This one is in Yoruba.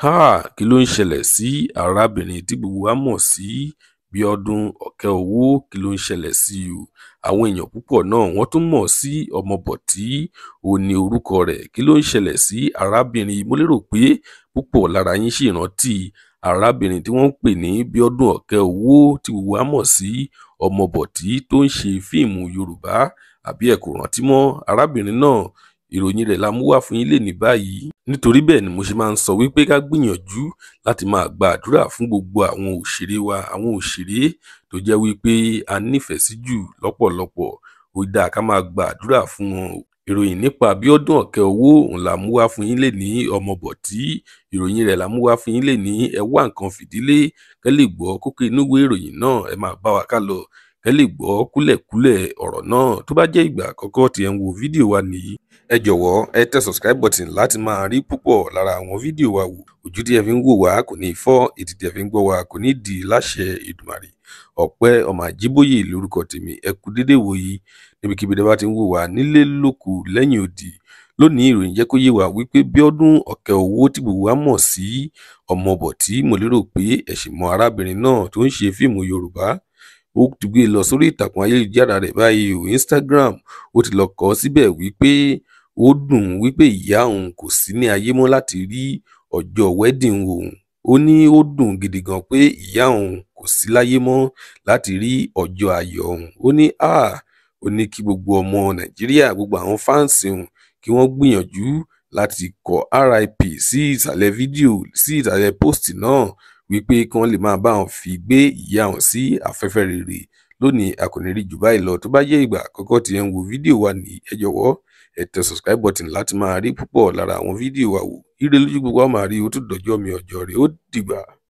Kí ló ń ṣẹlẹ̀ sí arábìnrin tí gbogbo wa mọ̀ sí Bíọ́dún Ọ̀kẹ́owó? Kí ló ń ṣẹlẹ̀ sí o? Àwọn èèyàn púpọ̀ náà wọ́n tún mọ̀ sí ọmọ bọ̀tí, ó ní orúkọ rẹ̀. Kí ló ń ṣẹlẹ̀ sí arábìnrin? Mo lérò pé púpọ̀ lára yín ṣì rántí arábìnrin tí wọ́n ń pè ní Bíọ́dún Ọ̀kẹ́owó tí gbogbo wa mọ̀ sí ọmọ bọ̀tí tó ń ṣe fíìmù Yorùbá. Àbí ẹ kò rántí mọ́ arábìnrin náà? Ìròyìn rẹ̀ la mú wá fún yín lénìí báyìí. Nítorí bẹ́ẹ̀ ni mo ṣe máa ń sọ wípé ká gbìyànjú láti máa gba àdúrà fún gbogbo àwọn òṣèré wa, àwọn òṣèré tó jẹ́ wípé a nífẹ̀ẹ́ sí jù lọ́pọ̀lọpọ̀. Ó dáa ká máa gba àdúrà fún wọn. Ìròyìn nípa Bíọ́dún Ọ̀kẹ́owó òun la mú wá fún yín lénìí, ọmọ bọ̀tí. Ìròyìn rẹ̀ la mú wá fún yín lénìí. Ẹ wá nǹkan fìdílé kẹ́ lè gbọ́ kókó inú ìwé ìròyìn náà. Ẹ máa bá wa ká lọ kẹ́ lè gbọ́ kúlẹ̀kúlẹ̀ ọ̀rọ̀ náà. Tó bá jẹ́ ìgbà àkọ́kọ́ tí ẹ ń wo fídíò wa nìyí, ẹ jọ̀wọ́ ẹ tẹ subscribe button láti máa rí púpọ̀ lára àwọn fídíò wa wò. Ojú tí ẹ fi ń wò wá kò ní fọ́, etí tí ẹ fi ń gbọ́ wá kò ní di láṣẹ Èdùmàrè. Ọpẹ́ ọmọ Àjíbóyè lórúkọ tèmi. Ẹ kú dédé wò yìí níbikíbi tẹ́ bá ti ń wò wá, nílé lóko lẹ́yìn odi. Lónìí ìròyìn jẹ́ kó yé wa wípé Bíọ́dún Ọ̀kẹ́owó tí gbogbo wa mọ̀ sí ọmọ bọ̀tí, mo lérò pé ẹ ṣì mọ arábìnrin náà tó ń ṣe fíìmù Yorùbá. Ó ti gbé lọ sórí ìtàkùn ayélujára rẹ̀ báyìí o, Instagram. Ó ti lọ kọ síbẹ̀ wípé ó dùn wípé ìyá òun kò sí ní ayé mọ́ láti rí ọjọ́ wedding òun. Ó ní ó dùn gidi gan pé ìyá òun kò sí láyé mọ́ láti rí ọjọ́ ayọ̀ òun. Ó ní kí gbogbo ọmọ Nàìjíríà, gbogbo àwọn fáǹsì òun kí wọ́n gbìyànjú láti kọ RIP sí ìsàlẹ̀ fídíò, sí ìsàlẹ̀ post náà, wípé kí wọ́n lè máa bá wọn fi gbé ìyá òun sí afẹ́fẹ́ rere. Lónìí a kò ní rí jù báyìí lọ. Tó bá jẹ́ ìgbà àkọ́kọ́ tí ẹ ń wo fídíò wa ní, ẹ jọ̀wọ́ ẹ tẹ subscribe button láti máa rí púpọ̀ lára àwọn fídíò wa wò. Ire lójú gbogbo wa máa rí. Ó tún dọjọ́ mi ọjọ́ rẹ̀. Ó dìgbà.